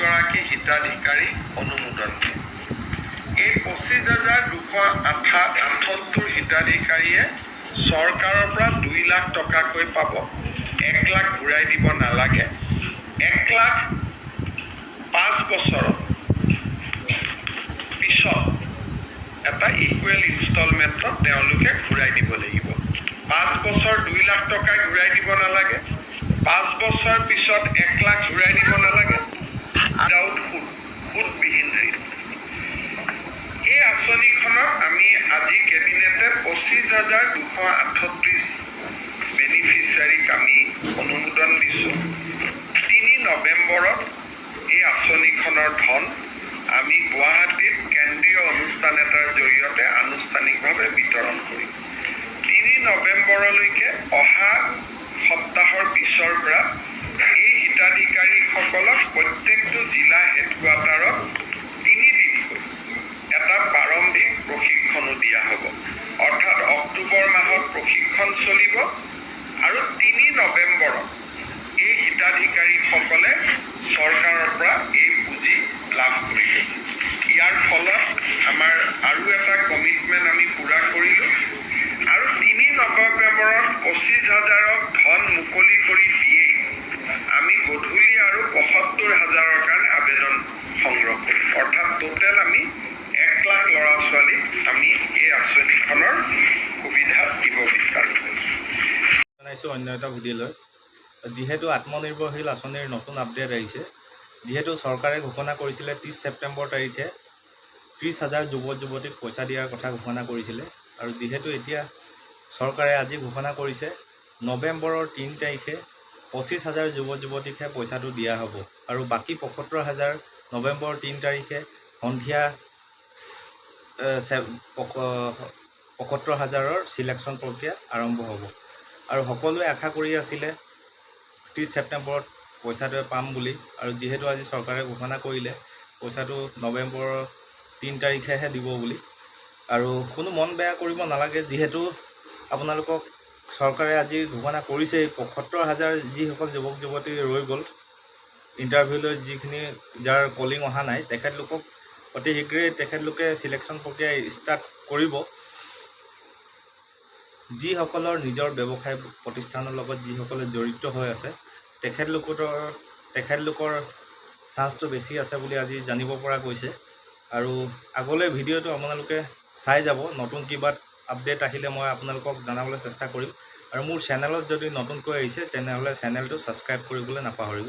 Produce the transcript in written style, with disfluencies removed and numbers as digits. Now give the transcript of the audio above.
গৰাকী হিতাধিকাৰী অনুমোদন দিয়ে। এই 25,278 হিতাধিকাৰীয়ে চৰকাৰৰ পৰা 2 লাখ টকাকৈ পাব। 1 লাখ ঘূৰাই দিব নালাগে। 1 লাখ 5 বছৰত পিছত এটা ইকুৱেল ইনষ্টলমেণ্টত তেওঁলোকে ঘূৰাই দিব লাগিব। 5 বছৰ 2 লাখ টকা ঘূৰাই দিব নালাগে। 5 বছৰ পিছত 1 লাখ ঘূৰাই দিব নালাগে। উইদাউট সুদবিহীন ঋণ। এই আঁচনিখনত আমি আজি কেবিনেটে 25,238 বেনিফিচিয়াৰীক আমি অনুমোদন দিছোঁ। 3 নৱেম্বৰত এই আঁচনিখনৰ ধন আমি গুৱাহাটীত কেন্দ্ৰীয় অনুষ্ঠান এটাৰ জৰিয়তে আনুষ্ঠানিকভাৱে বিতৰণ কৰিম। 3 নৱেম্বৰলৈকে অহা সপ্তাহৰ পিছৰ পৰা এই হিতাধিকাৰীসকলক প্ৰত্যেকটো জিলা হেডকোৱাৰ্টাৰত 3 দিনকৈ এটা প্ৰাৰম্ভিক প্ৰশিক্ষণো দিয়া হ'ব। অৰ্থাৎ অক্টোবৰ মাহত প্ৰশিক্ষণ চলিব আৰু 3 নৱেম্বৰত এই হিতাধিকাৰীসকলে চৰকাৰৰ পৰা এই পুঁজি লাভ কৰিব। ইয়াৰ ফলত আমাৰ আৰু এটা কমিটমেণ্ট আমি পূৰা কৰিলোঁ আৰু 3 নৱেম্বৰত 25,000ক ধন মুকলি কৰি দিয়েই আমি গধূলি আৰু 75,000ৰ কাৰণে আবেদন সংগ্ৰহ কৰিম। অৰ্থাৎ টোটেল আমি 1 লাখ ল'ৰা ছোৱালীক আমি এই আঁচনিখনৰ সুবিধা দিব বিচাৰোঁ। জনাইছোঁ অন্য এটা ভিডিঅ'লৈ। যিহেতু আত্মনিৰ্ভৰশীল আঁচনিৰ নতুন আপডেট আহিছে, যিহেতু চৰকাৰে ঘোষণা কৰিছিলে 30 ছেপ্টেম্বৰ তাৰিখে 30,000 যুৱক যুৱতীক পইচা দিয়াৰ কথা ঘোষণা কৰিছিলে, আৰু যিহেতু এতিয়া চৰকাৰে আজি ঘোষণা কৰিছে নৱেম্বৰৰ 3 তাৰিখে 25,000 যুৱক যুৱতীকহে পইচাটো দিয়া হ'ব, আৰু বাকী 75,000 নৱেম্বৰ 3 তাৰিখে সন্ধিয়া 75,000ৰ চিলেকশ্যন প্ৰক্ৰিয়া আৰম্ভ হ'ব। আৰু সকলোৱে আশা কৰি আছিলে 30 ছেপ্টেম্বৰত পইচাটোৱে পাম বুলি, আৰু যিহেতু আজি চৰকাৰে ঘোষণা কৰিলে পইচাটো নৱেম্বৰৰ 3 তাৰিখেহে দিব বুলি। আৰু কোনো মন বেয়া কৰিব নালাগে, যিহেতু আপোনালোকক চৰকাৰে আজি ঘোষণা কৰিছেই 75,000 যিসকল যুৱক যুৱতী ৰৈ গ'ল ইণ্টাৰভিউলৈ, যিখিনি যাৰ কলিং অহা নাই, তেখেতলোকক অতি শীঘ্ৰেই তেখেতলোকে চিলেকশ্যন প্ৰক্ৰিয়া ষ্টাৰ্ট কৰিব। যিসকলৰ নিজৰ ব্যৱসায় প্ৰতিষ্ঠানৰ লগত যিসকলে জড়িত হৈ আছে তেখেতলোকৰ চান্সটো বেছি আছে বুলি আজি জানিব পৰা গৈছে। আৰু আগলৈ ভিডিঅ'টো আপোনালোকে চাই যাব। নতুন কিবা আপডেট আহিলে মই আপোনালোকক জনাবলৈ চেষ্টা কৰিম। আৰু মোৰ চেনেলত যদি নতুনকৈ আহিছে তেনেহ'লে চেনেলটো ছাবস্ক্ৰাইব কৰিবলৈ নাপাহৰিব।